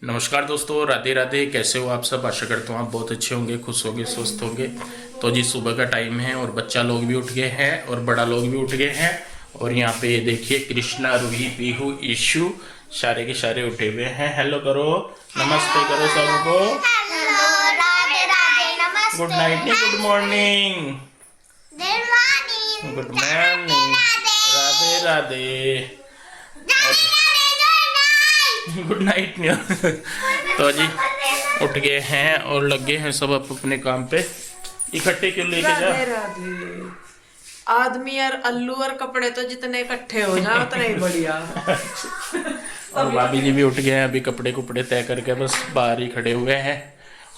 नमस्कार दोस्तों, राधे राधे। कैसे हो आप सब? आशा करता हूँ आप बहुत अच्छे होंगे, खुश होंगे, स्वस्थ होंगे। तो जी सुबह का टाइम है और बच्चा लोग भी उठ गए हैं और बड़ा लोग भी उठ गए हैं। और यहाँ पे देखिए कृष्णा, रूही, पीहू, ईशु सारे के सारे उठे हुए हैं। हेलो करो, नमस्ते करो सबको। हेलो, राधे राधे, नमस्ते। Good night, good morning, good morning, Radhe Radhe, good night. तो जी उठ गए हैं और लगे हैं सब अपने काम पे। इकट्ठे क्यों लेके जा? राधे राधे। आदमी और अल्लू और कपड़े तो जितने इकट्ठे हो जाए उतना ही बढ़िया। और भाभी जी भी उठ गए हैं, अभी कपड़े कुपड़े तय करके बस बाहर ही खड़े हुए हैं।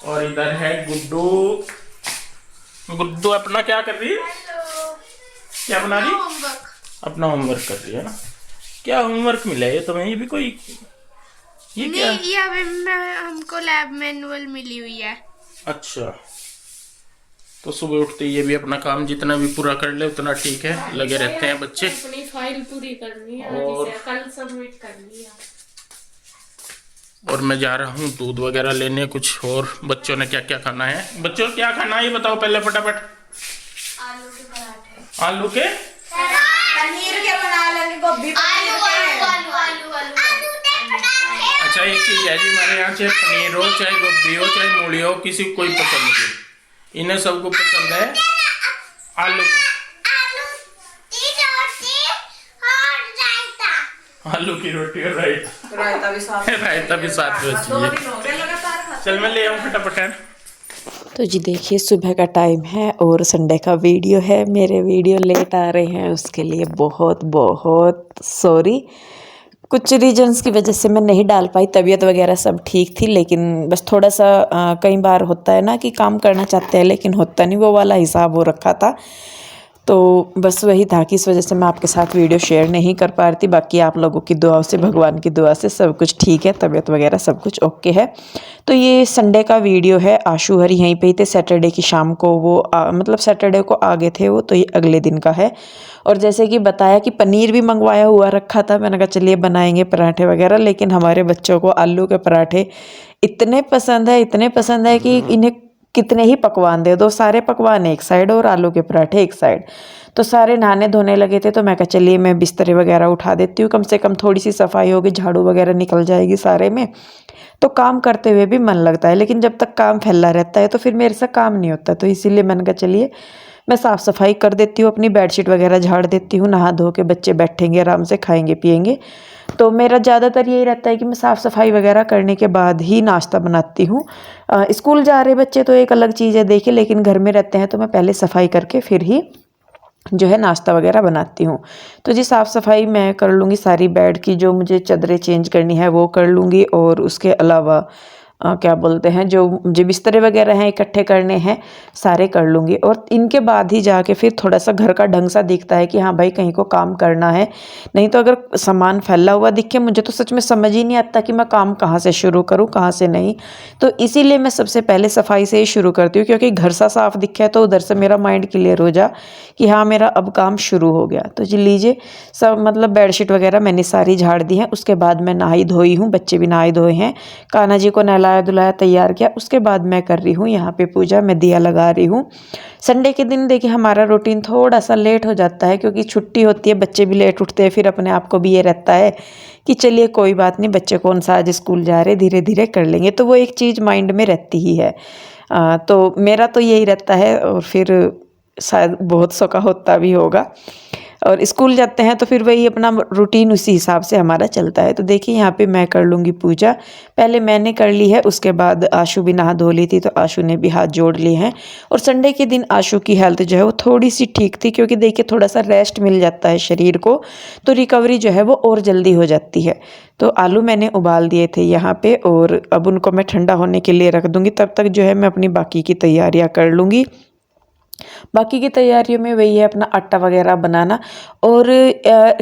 और इधर है गुड्डू। गुड्डू अपना क्या कर रही है? क्या बना रही? अपना होमवर्क कर रही है ना। क्या होमवर्क मिला है तुम्हें? ये भी कोई ये क्या? नहीं, ये अभी हमको लैब मैनुअल मिली हुई है। अच्छा, तो सुबह उठते ही ये भी अपना काम जितना भी पूरा कर ले उतना ठीक है। लगे रहते हैं बच्चे। अपनी फाइल पूरी करनी है और जिसे कल सबमिट करनी है। और मैं जा रहा हूँ दूध वगैरह लेने। कुछ और बच्चों ने क्या क्या खाना है? बच्चों क्या खाना है ये बताओ पहले फटाफट। आलू के पराठे, आलू के पनीर के बना लेंगे, गोभी आलू आलू आलू आलू आलू के पराठे। अच्छा एक चीज है जी, हमारे यहाँ चाहे पनीर हो, चाहे गोभी हो, चाहे मूली हो, किसी को कोई पसंद नहीं। इन्हें सबको पसंद है आलू आलू की रोटी और रायता। रायता भी साथ रायता भी साथ में चाहिए। चल मैं ले आऊँ फटाफट है। तो जी देखिए सुबह का टाइम है और संडे का वीडियो है। मेरे वीडियो लेट आ रहे हैं, उसके लिए बहुत बहुत सॉरी। कुछ रीजंस की वजह से मैं नहीं डाल पाई। तबीयत वगैरह सब ठीक थी, लेकिन बस थोड़ा सा कई बार होता है ना कि काम करना चाहते हैं लेकिन होता नहीं, वो वाला हिसाब हो रखा था। तो बस वही था कि इस वजह से मैं आपके साथ वीडियो शेयर नहीं कर पा रही थी। बाकी आप लोगों की दुआओं से, भगवान की दुआ से सब कुछ ठीक है, तबीयत वगैरह सब कुछ ओके है। तो ये संडे का वीडियो है। आशु हरी यहीं पे ही थे सैटरडे की शाम को। वो मतलब सैटरडे को आ गए थे वो, तो ये अगले दिन का है। और जैसे कि बताया कि पनीर भी मंगवाया हुआ रखा था। मैंने कहा चलिए बनाएंगे पराठे वगैरह, लेकिन हमारे बच्चों को आलू के पराठे इतने पसंद है, इतने पसंद है कि इन्हें कितने ही पकवान दे दो, सारे पकवान एक साइड और आलू के पराठे एक साइड। तो सारे नहाने धोने लगे थे, तो मैं कहा चलिए मैं बिस्तरे वगैरह उठा देती हूँ, कम से कम थोड़ी सी सफाई होगी, झाड़ू वगैरह निकल जाएगी सारे में। तो काम करते हुए भी मन लगता है, लेकिन जब तक काम फैला रहता है तो फिर मेरे से काम नहीं होता। तो इसीलिए मैंने कहा चलिए मैं साफ़ सफाई कर देती हूँ, अपनी बेडशीट वगैरह झाड़ देती हूँ, नहा धो के बच्चे बैठेंगे आराम से, खाएंगे पिएंगे। तो मेरा ज़्यादातर यही रहता है कि मैं साफ़ सफाई वगैरह करने के बाद ही नाश्ता बनाती हूँ। स्कूल जा रहे बच्चे तो एक अलग चीज़ है देखिए, लेकिन घर में रहते हैं तो मैं पहले सफाई करके फिर ही जो है नाश्ता वगैरह बनाती हूँ। तो जी साफ़ सफाई मैं कर लूँगी सारी, बेड की जो मुझे चादरें चेंज करनी है वो कर लूँगी, और उसके अलावा क्या बोलते हैं जो मुझे बिस्तरे वगैरह हैं इकट्ठे करने हैं सारे कर लूँगी। और इनके बाद ही जाके फिर थोड़ा सा घर का ढंग सा दिखता है कि हाँ भाई कहीं को काम करना है। नहीं तो अगर सामान फैला हुआ दिखे मुझे तो सच में समझ ही नहीं आता कि मैं काम कहाँ से शुरू करूँ कहाँ से नहीं। तो इसीलिए मैं सबसे पहले सफाई से ही शुरू करती हूँ, क्योंकि घर सा साफ दिखे तो उधर से मेरा माइंड क्लियर हो जा कि हाँ मेरा अब काम शुरू हो गया। तो जी लीजिए सब मतलब बेडशीट वगैरह मैंने सारी झाड़ दी हैं। उसके बाद मैं नहाई धोई हूँ, बच्चे भी नहाए धोए हैं, कान्हा जी को नहलाया धुलाया तैयार किया। उसके बाद मैं कर रही हूँ यहाँ पे पूजा, मैं दिया लगा रही हूँ। संडे के दिन देखिए हमारा रूटीन थोड़ा सा लेट हो जाता है, क्योंकि छुट्टी होती है, बच्चे भी लेट उठते हैं, फिर अपने आप को भी ये रहता है कि चलिए कोई बात नहीं, बच्चे कौन सा आज स्कूल जा रहे, धीरे धीरे कर लेंगे। तो वो एक चीज़ माइंड में रहती ही है। तो मेरा तो यही रहता है, और फिर शायद बहुत सौ का होता भी होगा। और स्कूल जाते हैं तो फिर वही अपना रूटीन उसी हिसाब से हमारा चलता है। तो देखिए यहाँ पे मैं कर लूँगी पूजा। पहले मैंने कर ली है, उसके बाद आशु भी नहा धो ली थी, तो आशु ने भी हाथ जोड़ लिए हैं। और संडे के दिन आशु की हेल्थ जो है वो थोड़ी सी ठीक थी, क्योंकि देखिए थोड़ा सा रेस्ट मिल जाता है शरीर को, तो रिकवरी जो है वो और जल्दी हो जाती है। तो आलू मैंने उबाल दिए थे यहाँ पे, और अब उनको मैं ठंडा होने के लिए रख दूँगी। तब तक जो है मैं अपनी बाकी की तैयारियाँ कर लूँगी। बाकी की तैयारियों में वही है अपना आटा वगैरह बनाना। और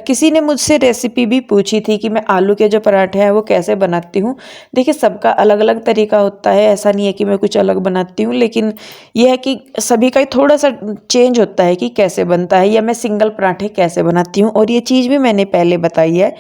किसी ने मुझसे रेसिपी भी पूछी थी कि मैं आलू के जो पराठे हैं वो कैसे बनाती हूँ। देखिए सबका अलग अलग तरीका होता है, ऐसा नहीं है कि मैं कुछ अलग बनाती हूँ, लेकिन यह है कि सभी का थोड़ा सा चेंज होता है कि कैसे बनता है, या मैं सिंगल पराठे कैसे बनाती हूँ। और ये चीज़ भी मैंने पहले बताई है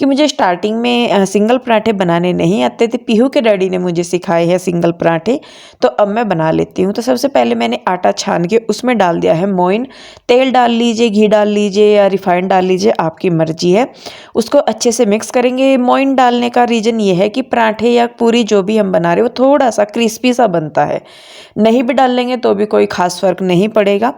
कि मुझे स्टार्टिंग में सिंगल पराठे बनाने नहीं आते थे। पीहू के डैडी ने मुझे सिखाए हैं सिंगल पराठे, तो अब मैं बना लेती हूँ। तो सबसे पहले मैंने आटा छान के उसमें डाल दिया है मोइन। तेल डाल लीजिए, घी डाल लीजिए या रिफाइंड डाल लीजिए, आपकी मर्जी है। उसको अच्छे से मिक्स करेंगे। मोइन डालने का रीज़न ये है कि पराठे या पूरी जो भी हम बना रहे हो थोड़ा सा क्रिस्पी सा बनता है। नहीं भी डाल लेंगे तो भी कोई ख़ास फ़र्क नहीं पड़ेगा।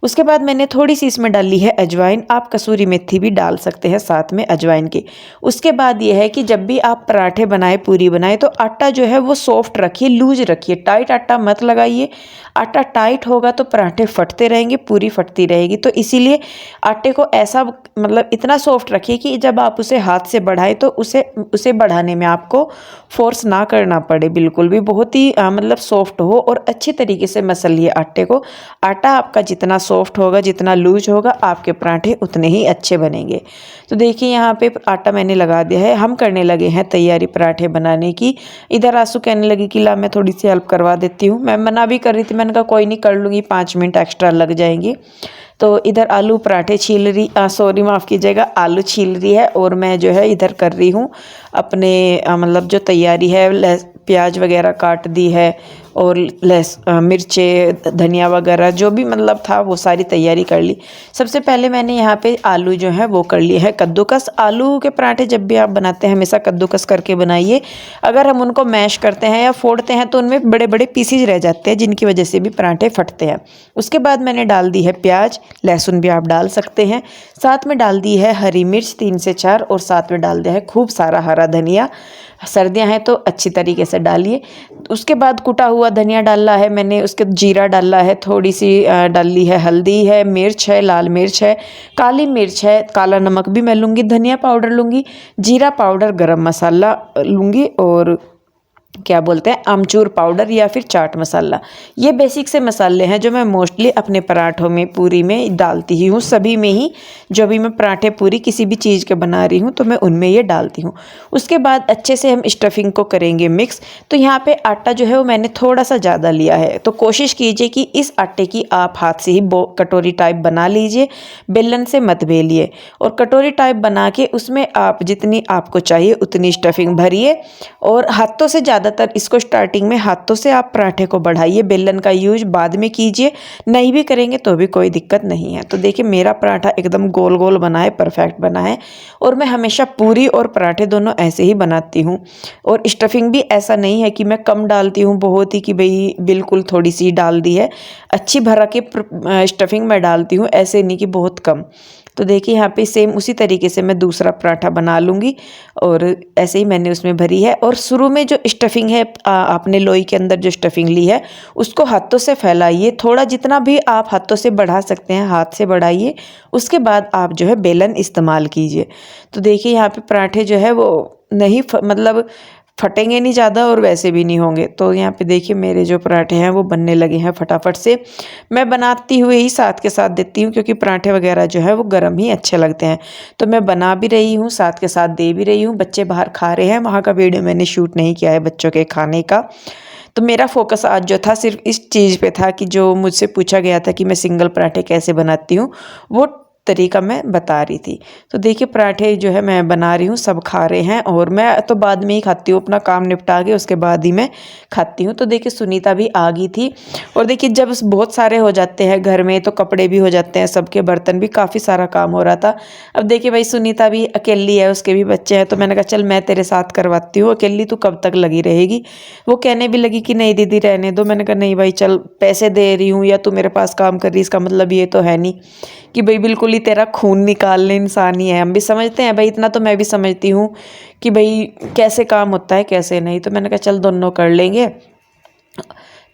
उसके बाद मैंने थोड़ी सी इसमें डाली है अजवाइन। आप कसूरी मेथी भी डाल सकते हैं साथ में अजवाइन के। उसके बाद ये है कि जब भी आप पराठे बनाए, पूरी बनाए, तो आटा जो है वो सॉफ्ट रखिए, लूज रखिए, टाइट आटा मत लगाइए। आटा टाइट होगा तो पराठे फटते रहेंगे, पूरी फटती रहेगी। तो इसीलिए आटे को ऐसा मतलब इतना सॉफ्ट रखिए कि जब आप उसे हाथ से बढ़ाएं तो उसे बढ़ाने में आपको फोर्स ना करना पड़े, बिल्कुल भी। बहुत ही मतलब सॉफ्ट हो और अच्छी तरीके से मसलिए आटे को। आटा आपका जितना सॉफ्ट होगा, जितना लूज होगा, आपके पराठे उतने ही अच्छे बनेंगे। तो देखिए यहाँ पे आटा मैंने लगा दिया है। हम करने लगे हैं तैयारी पराठे बनाने की। इधर आंसू कहने लगी कि ला मैं थोड़ी सी हेल्प करवा देती हूँ। मैं मना भी कर रही थी, मैंने कहा कोई नहीं, कर लूँगी, 5 मिनट एक्स्ट्रा लग जाएंगे। तो इधर आलू पराठे छील रही, सॉरी माफ़ कीजिएगा, आलू छील रही है और मैं जो है इधर कर रही हूँ अपने मतलब जो तैयारी है। प्याज वगैरह काट दी है और मिर्चें, धनिया वगैरह जो भी मतलब था वो सारी तैयारी कर ली। सबसे पहले मैंने यहाँ पे आलू जो है वो कर लिए है कद्दूकस। आलू के पराठे जब भी आप बनाते हैं हमेशा कद्दूकस करके बनाइए। अगर हम उनको मैश करते हैं या फोड़ते हैं तो उनमें बड़े बड़े पीसेज रह जाते हैं, जिनकी वजह से भी पराठे फटते हैं। उसके बाद मैंने डाल दी है प्याज, लहसुन भी आप डाल सकते हैं। साथ में डाल दी है हरी मिर्च 3 से 4 और साथ में डाल दिया है खूब सारा हरा धनिया। सर्दियां हैं तो अच्छी तरीके से डालिए। उसके बाद कुटा हुआ धनिया डाला है मैंने, उसके जीरा डाला है, थोड़ी सी डाली है हल्दी है, मिर्च है, लाल मिर्च है, काली मिर्च है, काला नमक भी मैं लूँगी, धनिया पाउडर लूँगी, जीरा पाउडर, गरम मसाला लूँगी और क्या बोलते हैं आमचूर पाउडर या फिर चाट मसाला। ये बेसिक से मसाले हैं जो मैं मोस्टली अपने पराठों में, पूरी में डालती ही हूँ। सभी में ही जो भी मैं पराठे पूरी किसी भी चीज़ के बना रही हूँ तो मैं उनमें ये डालती हूँ। उसके बाद अच्छे से हम स्टफिंग को करेंगे मिक्स। तो यहाँ पे आटा जो है वो मैंने थोड़ा सा ज़्यादा लिया है। तो कोशिश कीजिए कि इस आटे की आप हाथ से ही कटोरी टाइप बना लीजिए, बेलन से मत बेलिए। और कटोरी टाइप बना के उसमें आप जितनी आपको चाहिए उतनी स्टफिंग भरिए और हाथों से ज़्यादातर इसको स्टार्टिंग में हाथों से आप पराठे को बढ़ाइए। बेलन का यूज बाद में कीजिए, नहीं भी करेंगे तो भी कोई दिक्कत नहीं है। तो देखिए मेरा पराठा एकदम गोल गोल बना है, परफेक्ट बना है। और मैं हमेशा पूरी और पराठे दोनों ऐसे ही बनाती हूँ। और स्टफिंग भी ऐसा नहीं है कि मैं कम डालती हूँ बहुत ही, कि भाई बिल्कुल थोड़ी सी डाल दी है। अच्छी भरा के स्टफिंग मैं डालती हूँ, ऐसे नहीं कि बहुत कम। तो देखिए यहाँ पे सेम उसी तरीके से मैं दूसरा पराठा बना लूँगी और ऐसे ही मैंने उसमें भरी है। और शुरू में जो स्टफिंग है, आपने लोई के अंदर जो स्टफिंग ली है उसको हाथों से फैलाइए। थोड़ा जितना भी आप हाथों से बढ़ा सकते हैं हाथ से बढ़ाइए। उसके बाद आप जो है बेलन इस्तेमाल कीजिए। तो देखिए यहाँ पे पराठे जो है वो नहीं मतलब फटेंगे नहीं ज़्यादा और वैसे भी नहीं होंगे। तो यहाँ पे देखिए मेरे जो पराठे हैं वो बनने लगे हैं फटाफट से। मैं बनाती हुए ही साथ के साथ देती हूँ क्योंकि पराठे वगैरह जो है वो गर्म ही अच्छे लगते हैं। तो मैं बना भी रही हूँ, साथ के साथ दे भी रही हूँ। बच्चे बाहर खा रहे हैं, वहाँ का वीडियो मैंने शूट नहीं किया है बच्चों के खाने का। तो मेरा फोकस आज जो था सिर्फ इस चीज़ पे था कि जो मुझसे पूछा गया था कि मैं सिंगल पराठे कैसे बनाती हूँ, वो तरीका मैं बता रही थी। तो देखिए पराठे जो है मैं बना रही हूँ, सब खा रहे हैं और मैं तो बाद में ही खाती हूँ, अपना काम निपटा के उसके बाद ही मैं खाती हूँ। तो देखिए सुनीता भी आ गई थी। और देखिए जब बहुत सारे हो जाते हैं घर में तो कपड़े भी हो जाते हैं, सबके बर्तन भी, काफ़ी सारा काम हो रहा था। अब देखिए भाई सुनीता भी अकेली है, उसके भी बच्चे हैं, तो मैंने कहा चल मैं तेरे साथ करवाती हूँ, अकेली तू कब तक लगी रहेगी। वो कहने भी लगी कि नहीं दीदी रहने दो। मैंने कहा नहीं भाई चल, पैसे दे रही हूँ या तू मेरे पास काम कर रही, इसका मतलब ये तो है नहीं कि भाई बिल्कुल ही तेरा खून निकालने इंसान ही है। हम भी समझते हैं भाई, इतना तो मैं भी समझती हूँ कि भाई कैसे काम होता है कैसे नहीं। तो मैंने कहा चल दोनों कर लेंगे।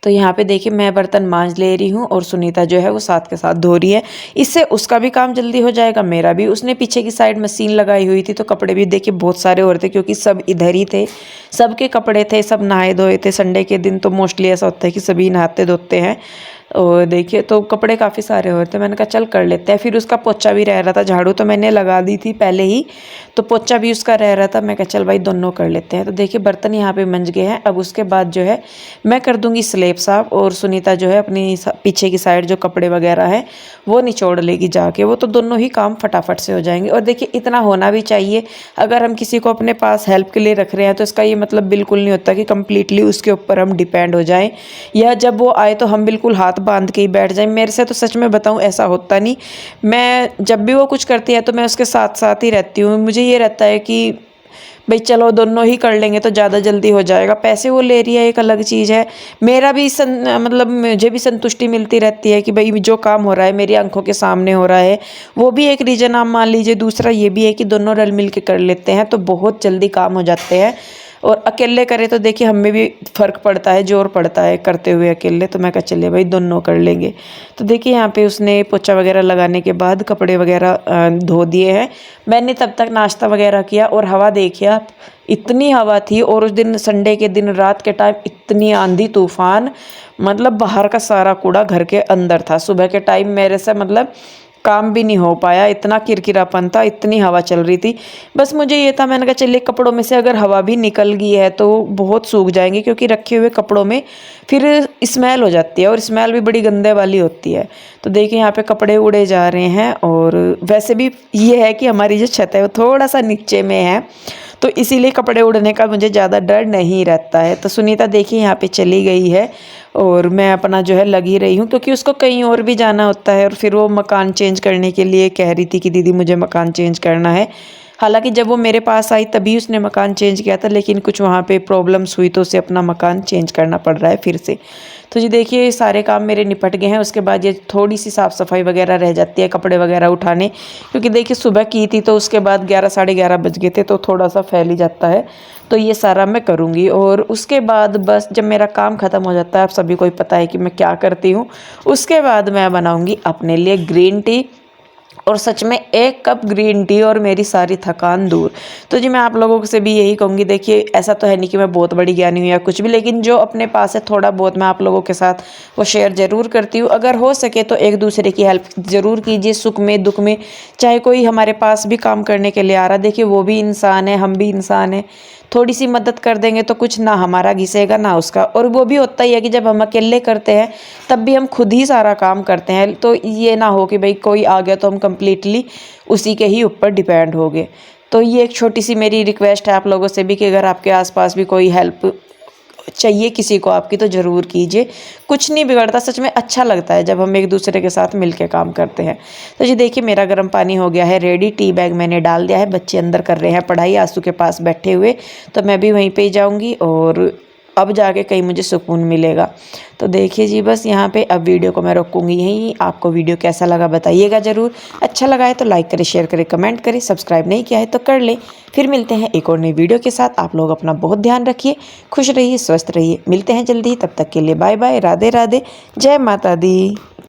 तो यहाँ पे देखिए मैं बर्तन मांज ले रही हूँ और सुनीता जो है वो साथ के साथ धो रही है। इससे उसका भी काम जल्दी हो जाएगा, मेरा भी। उसने पीछे की साइड मशीन लगाई हुई थी तो कपड़े भी देखिए बहुत सारे हो रहे थे क्योंकि सब इधर ही थे, सबके कपड़े थे, सब नहाए धोए थे। संडे के दिन तो मोस्टली ऐसा होता है कि सभी नहाते धोते हैं। और देखिए तो कपड़े काफ़ी सारे हो रहे थे, मैंने कहा चल कर लेते हैं। फिर उसका पोछा भी रह रहा था, झाड़ू तो मैंने लगा दी थी पहले ही, तो पोछा भी उसका रह रहा था। मैं कहा चल भाई दोनों कर लेते हैं। तो देखिए बर्तन यहाँ पे मंज गए हैं। अब उसके बाद जो है मैं कर दूंगी स्लेब साफ, और सुनीता जो है अपनी पीछे की साइड जो कपड़े वगैरह है वो निचोड़ लेगी जाके। वो तो दोनों ही काम फटाफट से हो जाएंगे। और देखिए इतना होना भी चाहिए, अगर हम किसी को अपने पास हेल्प के लिए रख रहे हैं तो इसका ये मतलब बिल्कुल नहीं होता कि कम्प्लीटली उसके ऊपर हम डिपेंड हो जाएं, या जब वो आए तो हम बिल्कुल हाथ बांध के ही बैठ जाएं। मेरे से तो सच में बताऊं ऐसा होता नहीं। मैं जब भी वो कुछ करती है तो मैं उसके साथ साथ ही रहती हूँ। मुझे ये रहता है कि भाई चलो दोनों ही कर लेंगे तो ज़्यादा जल्दी हो जाएगा। पैसे वो ले रही है एक अलग चीज़ है, मेरा भी मतलब मुझे भी संतुष्टि मिलती रहती है कि भाई जो काम हो रहा है मेरी आंखों के सामने हो रहा है, वो भी एक रीज़न आप मान लीजिए। दूसरा ये भी है कि दोनों रल मिल के कर लेते हैं तो बहुत जल्दी काम हो जाते हैं। और अकेले करें तो देखिए हमें भी फ़र्क पड़ता है, जोर पड़ता है करते हुए अकेले। तो मैं कहा चलिए भाई दोनों कर लेंगे। तो देखिए यहाँ पे उसने पोछा वगैरह लगाने के बाद कपड़े वगैरह धो दिए हैं। मैंने तब तक नाश्ता वगैरह किया। और हवा देखिए आप, इतनी हवा थी। और उस दिन संडे के दिन रात के टाइम इतनी आंधी तूफान, मतलब बाहर का सारा कूड़ा घर के अंदर था। सुबह के टाइम मेरे से मतलब काम भी नहीं हो पाया, इतना किरकिरापन था, इतनी हवा चल रही थी। बस मुझे ये था, मैंने कहा चलिए कपड़ों में से अगर हवा भी निकल गई है तो बहुत सूख जाएंगे, क्योंकि रखे हुए कपड़ों में फिर स्मेल हो जाती है और स्मेल भी बड़ी गंदे वाली होती है। तो देखिए यहाँ पे कपड़े उड़े जा रहे हैं। और वैसे भी ये है कि हमारी जो छत है वो थोड़ा सा नीचे में है, तो इसीलिए कपड़े उड़ने का मुझे ज़्यादा डर नहीं रहता है। तो सुनीता देखिए यहाँ पे चली गई है और मैं अपना जो है लगी रही हूँ, क्योंकि उसको कहीं और भी जाना होता है। और फिर वो मकान चेंज करने के लिए कह रही थी कि दीदी मुझे मकान चेंज करना है। हालांकि जब वो मेरे पास आई तभी उसने मकान चेंज किया था, लेकिन कुछ वहाँ पे प्रॉब्लम्स हुई तो उसे अपना मकान चेंज करना पड़ रहा है फिर से। तो जी देखिए सारे काम मेरे निपट गए हैं। उसके बाद ये थोड़ी सी साफ़ सफाई वगैरह रह जाती है, कपड़े वगैरह उठाने, क्योंकि देखिए सुबह की थी तो उसके बाद 11 साढ़े 11 बज गए थे, तो थोड़ा सा फैल ही जाता है। तो ये सारा मैं करूँगी। और उसके बाद बस जब मेरा काम ख़त्म हो जाता है, आप सभी को ही पता है कि मैं क्या करती हूँ, उसके बाद मैं बनाऊँगी अपने लिए ग्रीन टी। और सच में 1 कप ग्रीन टी और मेरी सारी थकान दूर। तो जी मैं आप लोगों से भी यही कहूँगी, देखिए ऐसा तो है नहीं कि मैं बहुत बड़ी ज्ञानी हूँ या कुछ भी, लेकिन जो अपने पास है थोड़ा बहुत मैं आप लोगों के साथ वो शेयर ज़रूर करती हूँ। अगर हो सके तो एक दूसरे की हेल्प ज़रूर कीजिए, सुख में दुख में। चाहे कोई हमारे पास भी काम करने के लिए आ रहा, देखिए वो भी इंसान है, हम भी इंसान हैं। थोड़ी सी मदद कर देंगे तो कुछ ना हमारा घिसेगा ना उसका। और वो भी होता ही है कि जब हम अकेले करते हैं तब भी हम खुद ही सारा काम करते हैं, तो ये ना हो कि भाई कोई आ गया तो हम कम्प्लीटली उसी के ही ऊपर डिपेंड हो गए। तो ये एक छोटी सी मेरी रिक्वेस्ट है आप लोगों से भी कि अगर आपके आसपास भी कोई हेल्प चाहिए किसी को आपकी, तो ज़रूर कीजिए। कुछ नहीं बिगड़ता, सच में अच्छा लगता है जब हम एक दूसरे के साथ मिलके काम करते हैं। तो जी देखिए मेरा गर्म पानी हो गया है रेडी, टी बैग मैंने डाल दिया है। बच्चे अंदर कर रहे हैं पढ़ाई आंसू के पास बैठे हुए, तो मैं भी वहीं पे ही जाऊंगी और अब जाके कहीं मुझे सुकून मिलेगा। तो देखिए जी बस यहाँ पे अब वीडियो को मैं रोकूंगी यहीं। आपको वीडियो कैसा लगा बताइएगा ज़रूर। अच्छा लगा है तो लाइक करें, शेयर करें, कमेंट करें। सब्सक्राइब नहीं किया है तो कर लें। फिर मिलते हैं एक और नई वीडियो के साथ। आप लोग अपना बहुत ध्यान रखिए, खुश रहिए, स्वस्थ रहिए। मिलते हैं जल्दी, तब तक के लिए बाय बाय, राधे राधे, जय माता दी।